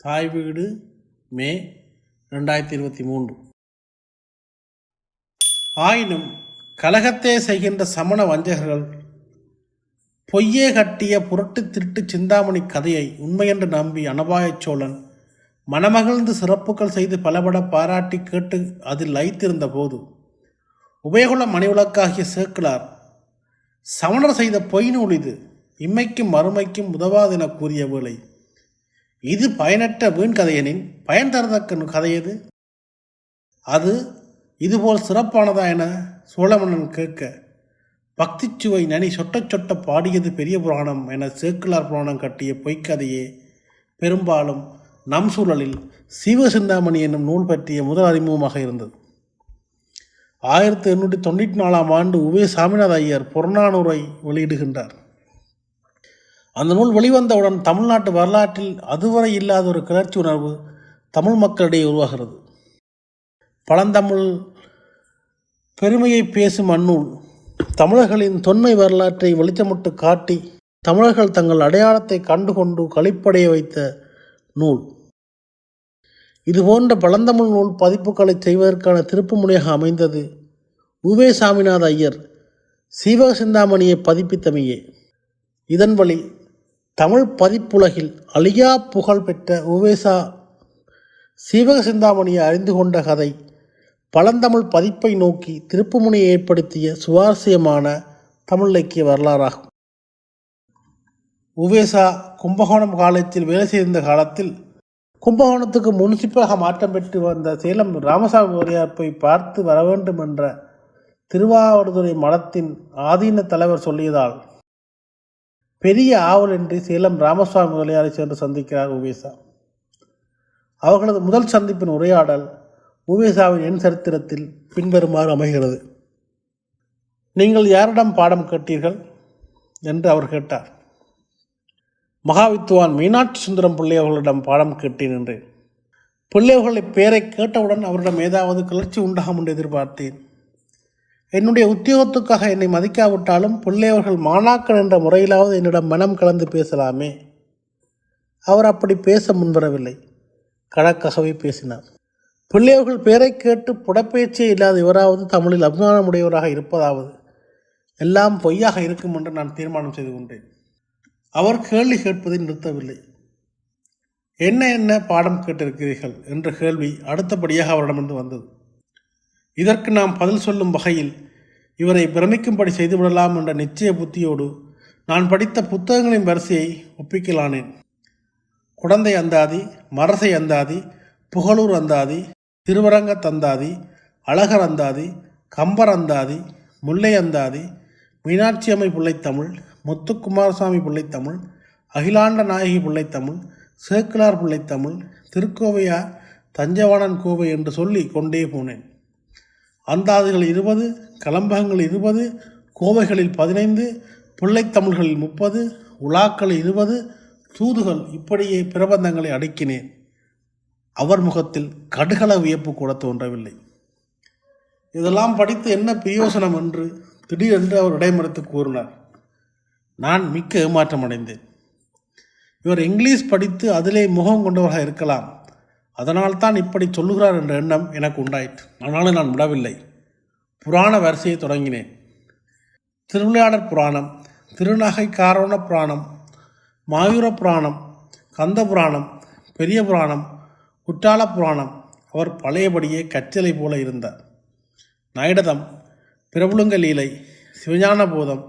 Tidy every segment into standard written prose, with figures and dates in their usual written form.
தாய் வீடு மே 2023. ஆயினும் கலகத்தே செய்கின்ற சமண வஞ்சகர்கள் பொய்யே கட்டிய புரட்டு திருட்டு சிந்தாமணி கதையை உண்மையென்று நம்பி அனபாயச் சோழன் மனமகிழ்ந்து சிறப்புகள் செய்து பலபட பாராட்டி கேட்டு அதில் லயித்திருந்த போது உபயகுல மணிவிளக்காகிய சேக்கிழார் சமணர் செய்த பொய் நூல் இது, இம்மைக்கும் மறுமைக்கும் உதவாதென கூறிய வேளை இது பயனற்ற வீண் கதையனின் பயன் தரத்தக்க கதையது, அது இதுபோல் சிறப்பானதா என சோழமன்னன் கேட்க பக்திச்சுவை நனி சொட்ட சொட்ட பாடியது பெரிய புராணம் என சேக்கிழார் புராணம் கட்டிய பொய்க்கதையே பெரும்பாலும் நம் சூழலில் சீவசிந்தாமணி என்னும் நூல் பற்றிய முதல் அறிமுகமாக இருந்தது. 1894 உவே சாமிநாத ஐயர் புறநானூரை வெளியிடுகின்றார். அந்த நூல் வெளிவந்தவுடன் தமிழ்நாட்டு வரலாற்றில் அதுவரை இல்லாத ஒரு கிளர்ச்சி உணர்வு தமிழ் மக்களிடையே உருவாகிறது. பழந்தமிழ் பெருமையை பேசும் அந்நூல் தமிழர்களின் தொன்மை வரலாற்றை வெளிச்சமிட்டு காட்டி தமிழர்கள் தங்கள் அடையாளத்தை கண்டுகொண்டு களிப்படைய வைத்த நூல். இதுபோன்ற பழந்தமிழ் நூல் பதிப்புகளை செய்வதற்கான திருப்பு முனையாக அமைந்தது உவே சாமிநாத ஐயர் சீவக சிந்தாமணியை பதிப்பித்தமையே. இதன் வழி தமிழ் பதிப்புலகில் அழியா புகழ் பெற்ற உவேசா சீவக சிந்தாமணியை அறிந்து கொண்ட கதை பழந்தமிழ் பதிப்பை நோக்கி திருப்புமுனையை ஏற்படுத்திய சுவாரஸ்யமான தமிழ் இலக்கிய வரலாறாகும். உவேசா கும்பகோணம் காலேஜில் வேலை செய்திருந்த காலத்தில் கும்பகோணத்துக்கு முனிசிப்பலாக மாற்றம் பெற்று வந்த சேலம் ராமசாமி முதலியார் போய் பார்த்து வர வேண்டும் என்ற திருவாவடுதுறை மடத்தின் ஆதீன தலைவர் சொல்லியதால் பெரிய ஆவலின்றி சேலம் ராமசுவாமி முதலியாரை சென்று சந்திக்கிறார் உவேசா. அவர்களது முதல் சந்திப்பின் உரையாடல் உவேசாவின் என் சரித்திரத்தில் பின்வருமாறு அமைகிறது. நீங்கள் யாரிடம் பாடம் கேட்டீர்கள் என்று அவர் கேட்டார். மகாவித்துவான் மீனாட்சி சுந்தரம் பிள்ளை அவர்களிடம் பாடம் கேட்டேன் என்றேன். பிள்ளை அவர்களை பெயரை கேட்டவுடன் அவரிடம் ஏதாவது கிளர்ச்சி உண்டாகும் என்று எதிர்பார்த்தேன். என்னுடைய உத்தியோகத்துக்காக என்னை மதிக்காவிட்டாலும் பிள்ளையவர்கள் மாணாக்கன் என்ற முறையிலாவது என்னிடம் மனம் கலந்து பேசலாமே. அவர் அப்படி பேச முன்வரவில்லை, கணக்காகவே பேசினார். பிள்ளையவர்கள் பெயரை கேட்டு புடப்பேச்சே இல்லாத இவராவது தமிழில் அபிமானமுடையவராக இருப்பதாவது எல்லாம் பொய்யாக இருக்கும் என்று நான் தீர்மானம் செய்து கொண்டேன். அவர் கேள்வி கேட்பதை நிறுத்தவில்லை. என்ன பாடம் கேட்டிருக்கிறீர்கள் என்ற கேள்வி அடுத்தபடியாக அவரிடமிருந்து வந்தது. இதற்கு நாம் பதில் சொல்லும் வகையில் இவரை பிரமிக்கும்படி செய்துவிடலாம் என்ற நிச்சய புத்தியோடு நான் படித்த புத்தகங்களின் வரிசையை ஒப்பிக்கலானேன். குடந்தை அந்தாதி, மரசை அந்தாதி, புகழூர் அந்தாதி, திருவரங்க தந்தாதி, அழகர் அந்தாதி, கம்பர் அந்தாதி, முல்லை அந்தாதி, மீனாட்சி அம்மை பிள்ளைத்தமிழ், முத்துக்குமாரசாமி பிள்ளைத்தமிழ், அகிலாண்ட நாயகி பிள்ளைத்தமிழ், சேக்கிழார் பிள்ளைத்தமிழ், திருக்கோவையார், தஞ்சவாணன் கோவை என்று சொல்லி கொண்டே போனேன். அந்தாதிகள் 20, கலம்பகங்கள் 20, கோவைகளில் 15, பிள்ளைத்தமிழ்களில் 30, உலாக்கள் 20, தூதுகள், இப்படியே பிரபந்தங்களை அடுக்கினேன். அவர் முகத்தில் கடுகள வியப்பு கூட தோன்றவில்லை. இதெல்லாம் படித்து என்ன பிரயோசனம் என்று திடீரென்று அவர் இடைமறித்து கூறினார். நான் மிக்க ஏமாற்றம் அடைந்தேன். இவர் இங்கிலீஷ் படித்து அதிலே முகம் கொண்டவராக இருக்கலாம், அதனால்தான் இப்படி சொல்லுகிறார் என்ற எண்ணம் எனக்கு உண்டாயிற்று. ஆனாலும் நான் விடவில்லை. புராண வரிசையை தொடங்கினேன். திருவிளையாடற் புராணம், திருநகை காரோண புராணம், மாயூர புராணம், கந்த புராணம், பெரிய புராணம், குற்றால புராணம். அவர் பழையபடியே கச்சலை போல இருந்தார். நைடதம், பிரபுலுங்க லீலை, சிவஞான போதம்,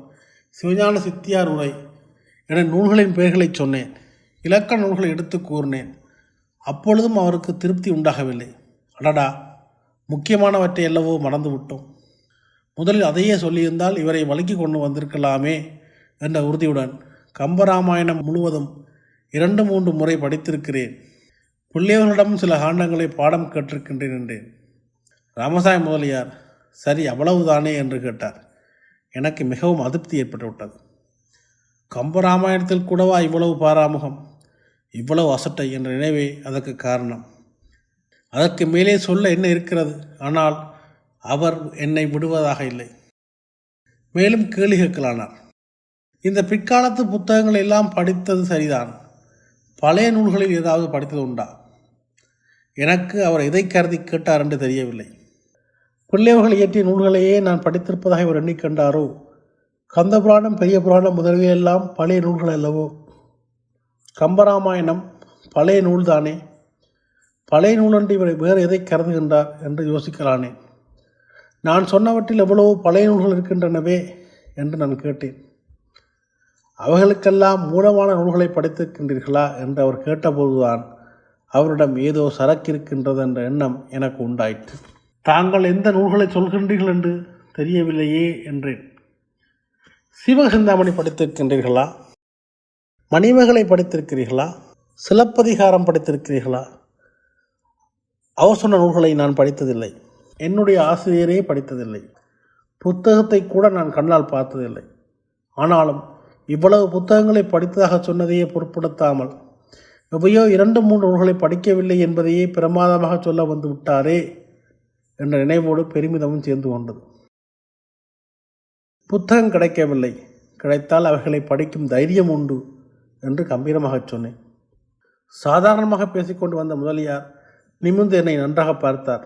சிவஞான சித்தியார் உரை என நூல்களின் பெயர்களை சொன்னேன். இலக்கண நூல்களை எடுத்து கூறினேன். அப்பொழுதும் அவருக்கு திருப்தி உண்டாகவில்லை. அடடா, முக்கியமானவற்றை எல்லவோ மறந்து விட்டோம். முதலில் அதையே சொல்லியிருந்தால் இவரை வழுக்கி கொண்டு வந்திருக்கலாமே என்ற உறுதியுடன் கம்பராமாயணம் முழுவதும் 2-3 முறை படித்திருக்கிறேன். பிள்ளையவர்களிடம் சில காண்டங்களை பாடம் கேட்டிருக்கின்றேன் என்றேன். ராமசாமி முதலியார் சரி அவ்வளவுதானே என்று கேட்டார். எனக்கு மிகவும் அதிருப்தி ஏற்பட்டுவிட்டது. கம்பராமாயணத்தில் கூடவா இவ்வளவு பாராமுகம், இவ்வளவு அசட்டை என்ற நினைவே அதற்கு காரணம். அதற்கு மேலே சொல்ல என்ன இருக்கிறது, ஆனால் அவர் என்னை விடுவதாக இல்லை. மேலும் கேள்வி கேட்கலானார். இந்த பிற்காலத்து புத்தகங்கள் எல்லாம் படித்தது சரிதான். பழைய நூல்களில் ஏதாவது படித்தது உண்டா? எனக்கு அவர் எதை கருதி கேட்டார் என்று தெரியவில்லை. பிள்ளையவர்கள் இயற்றிய நூல்களையே நான் படித்திருப்பதாக இவர் எண்ணிக்கண்டாரோ? கந்த புராணம், பெரிய புராணம் முதலியெல்லாம் பழைய நூல்கள் அல்லவோ? கம்பராமாயணம் பழைய நூல்தானே. பழைய நூலன்று இவர் வேறு எதை கருதுகின்றார் என்று யோசிக்கலானே. நான் சொன்னவற்றில் எவ்வளவோ பழைய நூல்கள் இருக்கின்றனவே என்று நான் கேட்டேன். அவைகளுக்கெல்லாம் மூலமான நூல்களை படித்திருக்கின்றீர்களா என்று அவர் கேட்டபோதுதான் அவரிடம் ஏதோ சரக்கு இருக்கின்றது என்ற எண்ணம் எனக்கு உண்டாயிற்று. தாங்கள் எந்த நூல்களை சொல்கின்றீர்கள் என்று தெரியவில்லையே என்றேன். சிவசிந்தாமணி படித்திருக்கின்றீர்களா? மணிமேகலை படித்திருக்கிறீர்களா? சிலப்பதிகாரம் படித்திருக்கிறீர்களா? அவர் சொன்ன நூல்களை நான் படித்ததில்லை. என்னுடைய ஆசிரியரே படித்ததில்லை. புத்தகத்தை கூட நான் கண்ணால் பார்த்ததில்லை. ஆனாலும் இவ்வளவு புத்தகங்களை படித்ததாக சொன்னதையே பொருட்படுத்தாமல் எவையோ 2-3 நூல்களை படிக்கவில்லை என்பதையே பிரமாதமாக சொல்ல வந்து விட்டாரே என்ற நினைவோடு பெருமிதமும் சேர்ந்து கொண்டது. புத்தகம் கிடைக்கவில்லை, கிடைத்தால் அவைகளை படிக்கும் தைரியம் உண்டு என்று கம்பீரமாக சொன்னேன். சாதாரணமாக பேசிக்கொண்டு வந்த முதலியார் நிமிர்ந்து என்னை நன்றாக பார்த்தார்.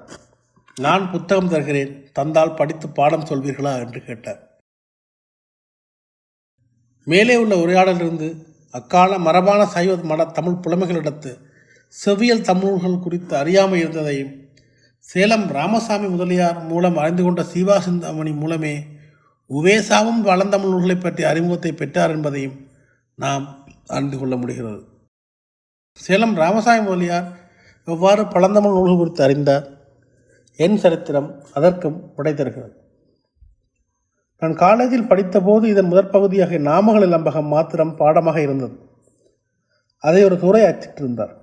நான் புத்தகம் தருகிறேன், தந்தால் படித்து பாடம் சொல்வீர்களா என்று கேட்டார். மேலே உள்ள உரையாடலிருந்து அக்கால மரபான சைவ மட தமிழ் புலமைகளிடத்து செவ்வியல் தமிழ்கள் குறித்து அறியாமை இருந்ததையும் சேலம் ராமசாமி முதலியார் மூலம் அறிந்து கொண்ட சிவாசிந்தாமணி மூலமே உவேசாவும் பழந்தமிழ் நூல்களை பற்றிய அறிமுகத்தை பெற்றார் என்பதையும் நாம் அறிந்து கொள்ள முடிகிறது. சேலம் ராமசாமி முதலியார் எவ்வாறு பழந்தமிழ் நூல்கள் குறித்து அறிந்தார்? என் சரித்திரம் அதற்கும் விடை தருகிறது. நான் காலேஜில் படித்தபோது இதன் முதற் பகுதியாக நாமகள் இலம்பகம் மாத்திரம் பாடமாக இருந்தது. அதை ஒரு துறை அச்சிட்டிருந்தார்.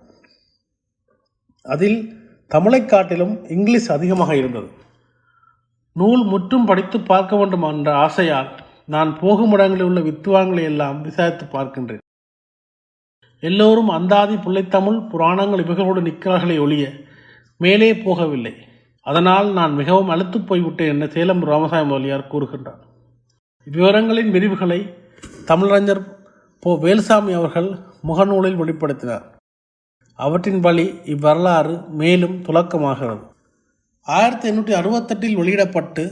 அதில் தமிழை காட்டிலும் இங்கிலீஷ் அதிகமாக இருந்தது. நூல் முற்றும் படித்து பார்க்க வேண்டும் என்ற ஆசையால் நான் போகும் இடங்களில் உள்ள வித்துவான்களை எல்லாம் விசாரித்து பார்க்கின்றேன். எல்லோரும் அந்தாதி, பிள்ளைத்தமிழ், புராணங்கள் இவைகளோடு நிற்கிறார்களே ஒழிய மேலே போகவில்லை. அதனால் நான் மிகவும் அழுத்து போய்விட்டேன் என சேலம் ராமசாமி முதலியார் கூறுகின்றார். இவ்விவரங்களின் விரிவுகளை தமிழறிஞர் போ. வேலுசாமி அவர்கள் முகநூலில் வெளிப்படுத்தினார். அவற்றின் வழி இவ்வரலாறு மேலும் துலக்கமாகிறது. 1868 வெளியிடப்பட்டு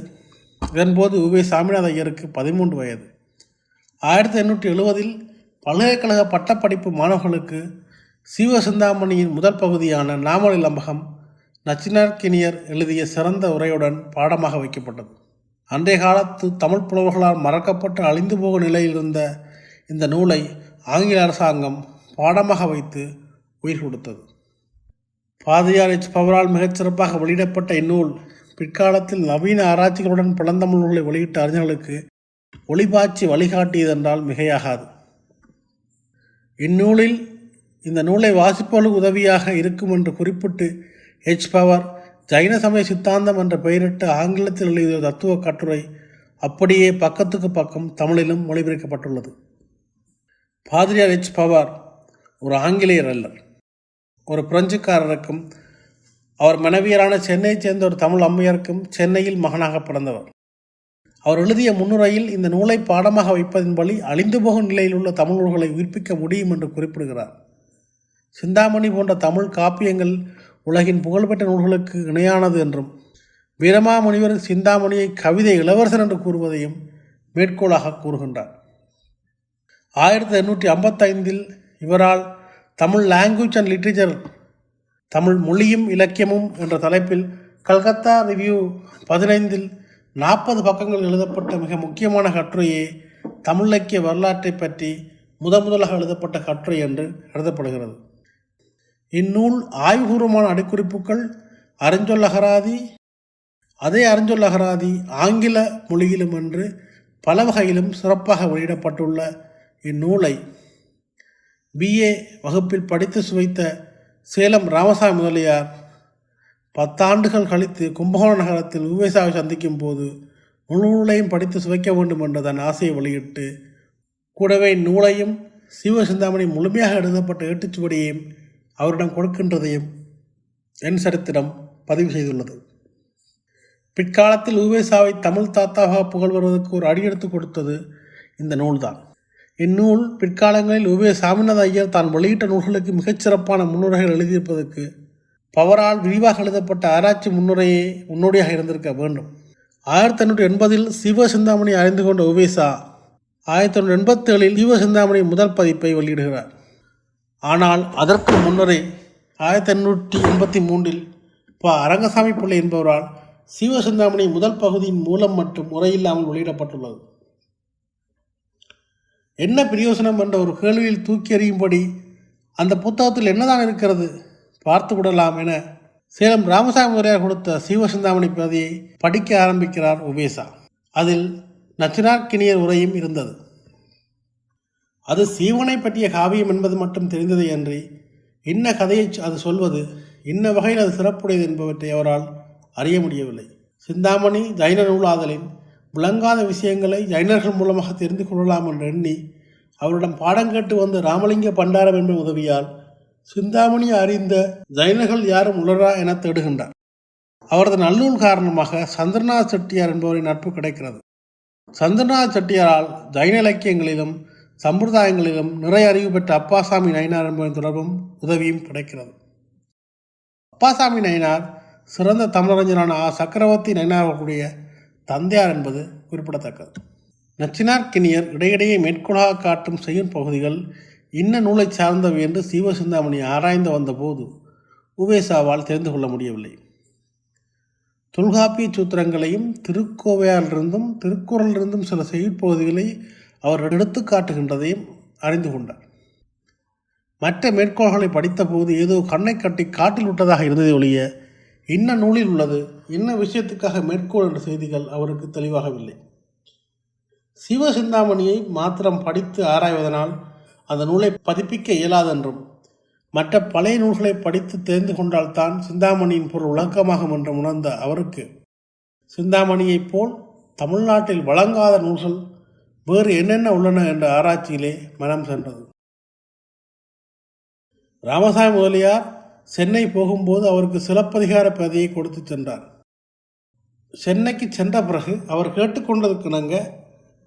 இதன்போது உவே. சாமிநாத ஐயருக்கு 13 வயது. 1870 பல்கலைக்கழக பட்டப்படிப்பு மாணவர்களுக்கு சிவசிந்தாமணியின் முதல் பகுதியான நாமல் இலம்பகம் நச்சினார்க்கினியர் எழுதிய சிறந்த உரையுடன் பாடமாக வைக்கப்பட்டது. அன்றைய காலத்து தமிழ் புலவர்களால் மறக்கப்பட்டு அழிந்து போகும் நிலையில் இருந்த இந்த நூலை ஆங்கில அரசாங்கம் பாடமாக வைத்து உயிர் கொடுத்தது. பாதிரியார் எச். பவரால் மிகச்சிறப்பாக வெளியிடப்பட்ட இந்நூல் பிற்காலத்தில் நவீன ஆராய்ச்சிகளுடன் பழந்தமிழ் நூல்களை வெளியிட்ட அறிஞர்களுக்கு ஒளிபாய்ச்சி வழிகாட்டியதென்றால் மிகையாகாது. இந்நூலில் இந்த நூலை வாசிப்பவர்களுக்கு உதவியாக இருக்கும் என்று குறிப்பிட்டு எச். பவர் ஜைன சமய சித்தாந்தம் என்ற பெயரிட்டு ஆங்கிலத்தில் எழுதிய தத்துவ கட்டுரை அப்படியே பக்கத்துக்கு பக்கம் தமிழிலும் மொழிபெயர்க்கப்பட்டுள்ளது. பாதிரியார் எச். பவர் ஒரு ஆங்கிலேயர் அல்லர். ஒரு பிரெஞ்சுக்காரருக்கும் அவர் மனைவியரான சென்னையைச் சேர்ந்த ஒரு தமிழ் அம்மையாருக்கும் சென்னையில் மகனாக பிறந்தவர். அவர் எழுதிய முன்னுரையில் இந்த நூலை பாடமாக வைப்பதின் வழி அழிந்து போகும் நிலையில் உள்ள தமிழ் நூல்களை உயிர்ப்பிக்க முடியும் என்று குறிப்பிடுகிறார். சிந்தாமணி போன்ற தமிழ் காப்பியங்கள் உலகின் புகழ்பெற்ற நூல்களுக்கு இணையானது என்றும் வீரமாமுனிவர் சிந்தாமணியை கவிதை இளவரசன் என்று கூறுவதையும் மேற்கோளாக கூறுகின்றார். 1855 இவரால் Tamil language and literature, Tamil மொழியும் இலக்கியமும் என்ற தலைப்பில் கல்கத்தா ரிவ்யூ 15 40 பக்கங்கள் எழுதப்பட்ட மிக முக்கியமான கட்டுரையே தமிழ் இலக்கிய வரலாற்றை பற்றி முதலாக எழுதப்பட்ட கட்டுரை என்று கருதப்படுகிறது. இந்நூல் ஆய்வுபூர்வமான அடிக்குறிப்புகள், அறிஞ்சொல்லகராதி, அதே அறிஞ்சொல்லகராதி ஆங்கில மொழியிலும் என்று பல வகையிலும் சிறப்பாக வெளியிடப்பட்டுள்ள இந்நூலை BA வகுப்பில் படித்து சுவைத்த சேலம் ராமசாமி முதலியார் 10 ஆண்டுகள் கழித்து கும்பகோணம் நகரத்தில் உவேசாவை சந்திக்கும் போது நூலையும் படித்து சுவைக்க வேண்டும் என்ற தன் ஆசையை வெளியிட்டு கூடவே நூலையும் சிவசிந்தாமணி முழுமையாக எழுதப்பட்ட ஏட்டுச்சுவடியையும் அவரிடம் கொடுக்கின்றதையும் என் சரித்திரம் பதிவு செய்துள்ளது. பிற்காலத்தில் உவேசாவை தமிழ் தாத்தாவாக புகழ்வதற்கு ஒரு அடியெடுத்து கொடுத்தது இந்த நூல்தான். இந்நூல் பிற்காலங்களில் உவே சாமிநாத ஐயர் தான் வெளியிட்ட நூல்களுக்கு மிகச்சிறப்பான முன்னுரைகள் எழுதியிருப்பதற்கு பவரால் விரிவாக எழுதப்பட்ட ஆராய்ச்சி முன்னுரையே முன்னோடியாக இருந்திருக்க வேண்டும். 1880 சிவசிந்தாமணி அறிந்து கொண்ட உவேசா 1987 சிவசிந்தாமணி முதல் பதிப்பை வெளியிடுகிறார். ஆனால் அதற்கு முன்னரே 1883 அரங்கசாமி பிள்ளை என்பவரால் சிவசிந்தாமணி முதல் பகுதியின் மூலம் மற்றும் முறையில்லாமல் வெளியிடப்பட்டுள்ளது. என்ன பிரயோசனம் என்ற ஒரு கேள்வியில் தூக்கி எறியும்படி அந்த புத்தகத்தில் என்னதான் இருக்கிறது பார்த்து விடலாம் என சேலம் ராமசாமி முதலியார் கொடுத்த சிவசிந்தாமணி பிரதியை படிக்க ஆரம்பிக்கிறார் உவேசா. அதில் நச்சினார்க்கினியர் உரையும் இருந்தது. அது சீவனை பற்றிய காவியம் என்பது மட்டும் தெரிந்ததை அன்றி இன்ன கதையை அது சொல்வது, இன்ன வகையில் அது சிறப்புடையது என்பவற்றை அவரால் அறிய முடியவில்லை. சிந்தாமணி ஜைன நூலாதலின் விளங்காத விஷயங்களை ஜைனர்கள் மூலமாக தெரிந்து கொள்ளலாம் என்று எண்ணி அவரிடம் பாடம் கேட்டு வந்த ராமலிங்க பண்டாரம் என்ற உதவியால் சிந்தாமணி அறிந்த ஜைனர்கள் யாரும் உளரா என தேடுகின்றார். அவரது நல்லூல் காரணமாக சந்திரநாத் செட்டியார் என்பவரின் நட்பு கிடைக்கிறது. சந்திரநாத் செட்டியாரால் ஜைன இலக்கியங்களிலும் சம்பிரதாயங்களிலும் நிறைய அறிவு பெற்ற அப்பாசாமி நயினார் என்பவரின் தொடர்பும் உதவியும் கிடைக்கிறது. அப்பாசாமி நயினார் சிறந்த தமிழறிஞரான சக்கரவர்த்தி நயினார்களுடைய தந்தையார் என்பது குறிப்பிடத்தக்கது. நச்சினார்க்கினியர் இடையிடையே மேற்கோளாக காட்டும் செய்யும் பகுதிகள் இன்ன நூலை சார்ந்தவை என்று சிவசிந்தாமணி ஆராய்ந்து வந்தபோது உவேசாவால் தெரிந்து கொள்ள முடியவில்லை. தொல்காப்பிய சூத்திரங்களையும் திருக்கோவையாரிலிருந்தும் திருக்குறளிலிருந்தும் சில செய்யுட்பகுதிகளை அவர் எடுத்து காட்டுகின்றதையும் அறிந்து கொண்டார். மற்ற மேற்கோள்களை படித்த போது ஏதோ கண்ணை கட்டி காட்டில் விட்டதாக இருந்ததை ஒழிய இன்ன நூலில் உள்ளது, இன்ன விஷயத்துக்காக மேற்கோள் என்ற செய்திகள் அவருக்கு தெளிவாகவில்லை. சிவசிந்தாமணியை மாத்திரம் படித்து ஆராய்வதனால் அந்த நூலை பதிப்பிக்க இயலாதென்றும் மற்ற பழைய நூல்களை படித்து தெரிந்து கொண்டால்தான் சிந்தாமணியின் பொருள் விளக்கமாகும் என்று உணர்ந்த அவருக்கு சிந்தாமணியைப் போல் தமிழ்நாட்டில் வழங்காத நூல்கள் வேறு என்னென்ன உள்ளன என்ற ஆராய்ச்சியிலே மனம் சென்றது. ராமசாமி முதலியார் சென்னை போகும்போது அவருக்கு சிலப்பதிகார பிரதியை கொடுத்து சென்றார். சென்னைக்கு சென்ற பிறகு அவர் கேட்டுக்கொண்டதற்கிணங்க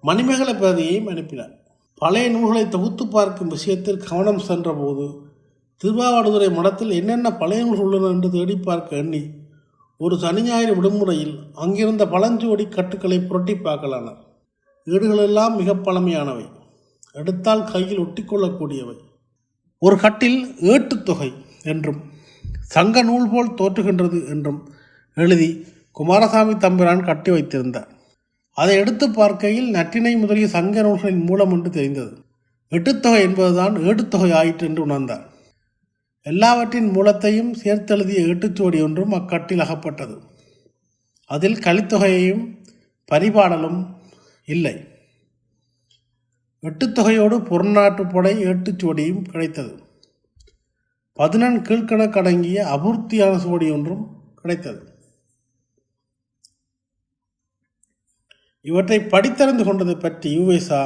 மணிமேகலை பிரதியையும் அனுப்பினார். பழைய நூல்களை தொகுத்து பார்க்கும் விஷயத்தில் கவனம் சென்ற போது திருவாவடுதுறை மடத்தில் என்னென்ன பழைய நூல்கள் உள்ளன என்று தேடி பார்க்க எண்ணி ஒரு சனி ஞாயிறு விடுமுறையில் அங்கிருந்த பழஞ்சுவடி கட்டுக்களை புரட்டி பார்க்கலானார். ஏடுகளெல்லாம் மிக பழமையானவை, எடுத்தால் கையில் ஒட்டிக்கொள்ளக்கூடியவை. ஒரு கட்டில் ஏட்டுத்தொகை என்றும் சங்க நூல் போல் தோற்றுகின்றது என்றும் எழுதி குமாரசாமி தம்பிரான் கட்டி வைத்திருந்தார். அதை எடுத்து பார்க்கையில் நற்றினை முதலிய சங்க நூல்களின் மூலம் என்று தெரிந்தது. எட்டுத்தொகை என்பதுதான் ஏட்டுத்தொகை ஆயிற்று என்று உணர்ந்தார். எல்லாவற்றின் மூலத்தையும் சேர்த்தெழுதிய ஏட்டுச்சுவடி ஒன்றும் அக்கட்டில் அகப்பட்டது. அதில் கலித்தொகையையும் பரிபாடலும் இல்லை. எட்டுத்தொகையோடு புறநாட்டுப்படை ஏட்டுச்சுவடியும் கிடைத்தது. 14 கீழ்கணக்கடங்கிய அபூர்த்தியான சுவடி ஒன்றும் கிடைத்தது. இவற்றை படித்தறிந்து கொண்டதை பற்றி உவேசா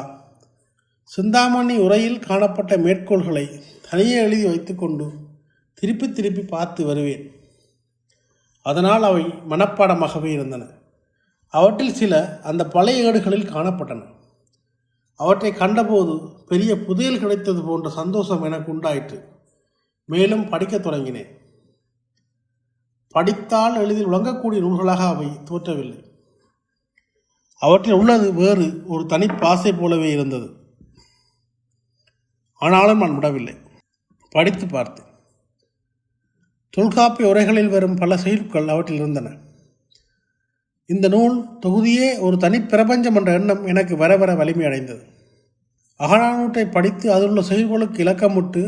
சிந்தாமணி உரையில் காணப்பட்ட மேற்கோள்களை தனியே எழுதி வைத்துக்கொண்டு திருப்பி திருப்பி பார்த்து வருவேன். அதனால் அவை மனப்பாடமாகவே இருந்தன. அவற்றில் சில அந்த பழைய ஏடுகளில் காணப்பட்டன. அவற்றை கண்டபோது பெரிய புதையல் கிடைத்தது போன்ற சந்தோஷம் எனக்கு உண்டாயிற்று. மேலும் படிக்கத் தொடங்கினேன். படித்தால் எளிதில் விளங்கக்கூடிய நூல்களாக அவை தோற்றவில்லை. அவற்றில் உள்ளது வேறு ஒரு தனி பாசை போலவே இருந்தது. ஆனாலும் நான் விடவில்லை, படித்து பார்த்தேன். தொல்காப்பிய உரைகளில் வரும் பல செய்யுட்கள் அவற்றில் இருந்தன. இந்த நூல் தொகுதியே ஒரு தனி பிரபஞ்சம் என்ற எண்ணம் எனக்கு வர வர வலிமை அடைந்தது. அகநானூற்றை படித்து அதிலுள்ள செய்யுட்களுக்கு இலக்கமிட்டு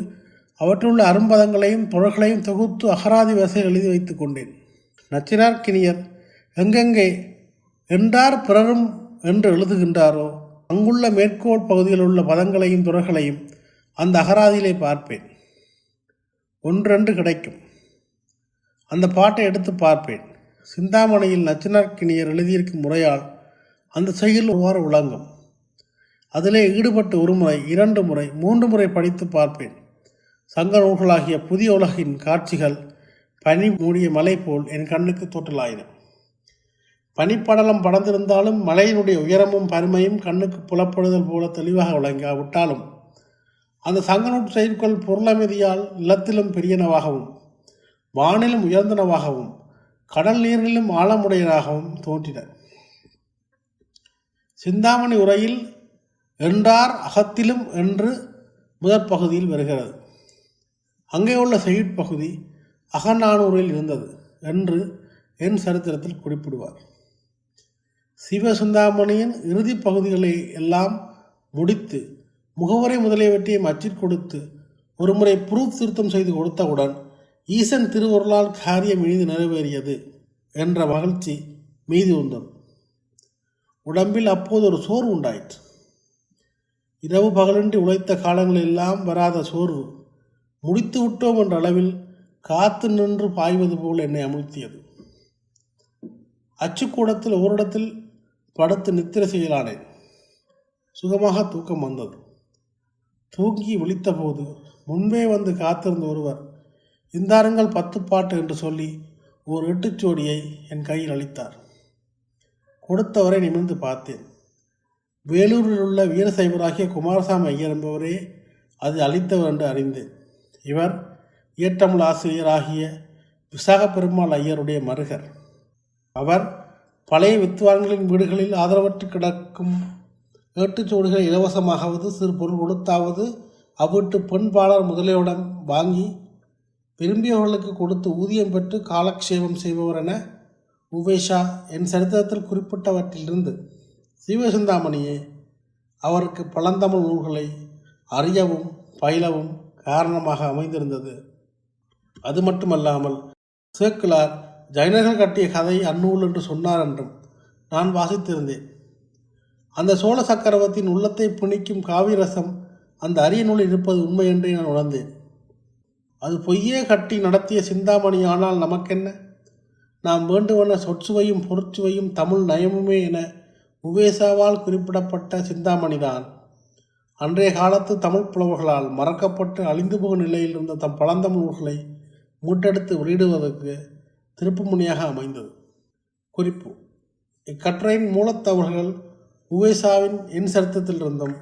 அவற்றுள்ள அரும்பதங்களையும் தொடர்களையும் தொகுத்து அகராதி வரிசையில் எழுதி வைத்து கொண்டேன். நச்சினார்க்கினியர் எங்கெங்கே என்றார் பிறரும் என்று எழுதுகின்றாரோ அங்குள்ள மேற்கோள் பகுதியில் உள்ள பதங்களையும் தொடர்களையும் அந்த அகராதியிலே பார்ப்பேன். ஒன்றென்று கிடைக்கும். அந்த பாட்டை எடுத்து பார்ப்பேன். சிந்தாமணியில் நச்சினார்க்கினியர் எழுதியிருக்கும் முறையால் அந்த செய்யுள் ஒவ்வாறு விளங்கும். அதிலே ஈடுபட்டு ஒரு முறை, 2 முறை, 3 முறை படித்து பார்ப்பேன். சங்க நூல்களாகிய புதிய உலகின் காட்சிகள் பனி மூடிய மலை போல் என் கண்ணுக்கு தோற்றலாயின. பனிப்படலம் படர்ந்திருந்தாலும் மலையினுடைய உயரமும் பருமையும் கண்ணுக்கு புலப்படுதல் போல தெளிவாக விளங்காவிட்டாலும் அந்த சங்கநூற்று செயற்கொள் பொருளமைதியால் நிலத்திலும் பெரியனவாகவும் வானிலும் உயர்ந்தனவாகவும் கடல் நீரிலும் ஆழமுடையனாகவும் தோன்றின. சிந்தாமணி உரையில் என்றார் அகத்திலும் என்று முதற் பகுதியில் வருகிறது. அங்கே உள்ள செய்யுட்பகுதி அகநானூரில் இருந்தது என்று என் சரித்திரத்தில் குறிப்பிடுவார். சிவசிந்தாமணியின் இறுதி பகுதிகளை எல்லாம் முடித்து முகவரை முதலியவற்றையும் அச்சிற் கொடுத்து ஒருமுறை புரூப் திருத்தம் செய்து கொடுத்தவுடன் ஈசன் திருவருளால் காரியம் இனிது நிறைவேறியது என்ற மகிழ்ச்சி மீதி வந்தது. உடம்பில் அப்போது ஒரு சோர்வு உண்டாயிற்று. இரவு பகலின்றி உழைத்த காலங்களெல்லாம் வராத சோர்வு முடித்து விட்டோம் என்ற அளவில் காத்து நின்று பாய்வது போல் என்னை அமுழ்த்தியது. அச்சுக்கூடத்தில் ஓரிடத்தில் படுத்து நித்திரை செய்யலானேன். சுகமாக தூக்கம் வந்தது. தூங்கி விழித்தபோது முன்பே வந்து காத்திருந்த ஒருவர் இந்தாருங்கள் 10 பாட்டு என்று சொல்லி ஒரு 8 ஜோடியை என் கையில் அளித்தார். கொடுத்தவரை நிமிர்ந்து பார்த்தேன். வேலூரில் உள்ள வீரசைவராகிய குமாரசாமி ஐயர் என்பவரே அது அளித்தவர் என்று அறிந்தேன். இவர் இயற்றமிழ் ஆசிரியராகிய விசாக பெருமாள் ஐயருடைய மருகர். அவர் பழைய வித்வான்களின் வீடுகளில் ஆதரவற்று கிடக்கும் 8 ஜோடிகளை இலவசமாகவது சிறு பொருள் கொடுத்தாவது அவ்வீட்டு பெண்பாளர் முதலியோடம் வாங்கி விரும்பியவர்களுக்கு கொடுத்து ஊதியம் பெற்று காலக்ஷேபம் செய்பவர் என உவேஷா என் சரித்திரத்தில் குறிப்பிட்டவற்றிலிருந்து சிவசிந்தாமணியே அவருக்கு பழந்தமிழ் நூல்களை அறியவும் பயிலவும் காரணமாக அமைந்திருந்தது. அது மட்டுமல்லாமல் சேக்கிழார் ஜைனர்கள் கட்டிய கதை அந்நூல் என்று சொன்னார் என்றும் நான் வாசித்திருந்தேன். அந்த சோழ சக்கரவர்த்தியின் உள்ளத்தை பிணிக்கும் காவிரசம் அந்த அரிய நூலில் இருப்பது உண்மை என்றே நான் உணர்ந்தேன். அது பொய்யே கட்டி நடத்திய சிந்தாமணி ஆனால் நமக்கென்ன? நாம் வேண்டுவன சொற்சுவையும் பொருட்சுவையும் தமிழ் நயமுமே என உவேசாவால் குறிப்பிடப்பட்ட சிந்தாமணிதான் அன்றைய காலத்து தமிழ் புலவர்களால் மறக்கப்பட்டு அழிந்து போகும் நிலையில் இருந்த தம் பழந்தமிழ் நூல்களை மீட்டெடுத்து வெளியிடுவதற்கு திருப்புமுனையாக அமைந்தது. குறிப்பு: இக்கட்டுரையின் மூலத்தவர்கள் உவேசாவின் என் சரித்திரத்திலிருந்தும்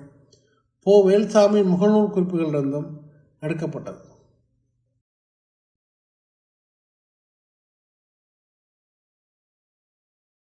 வேல்சாமியின் முகநூல் குறிப்புகளிலிருந்தும் எடுக்கப்பட்டது.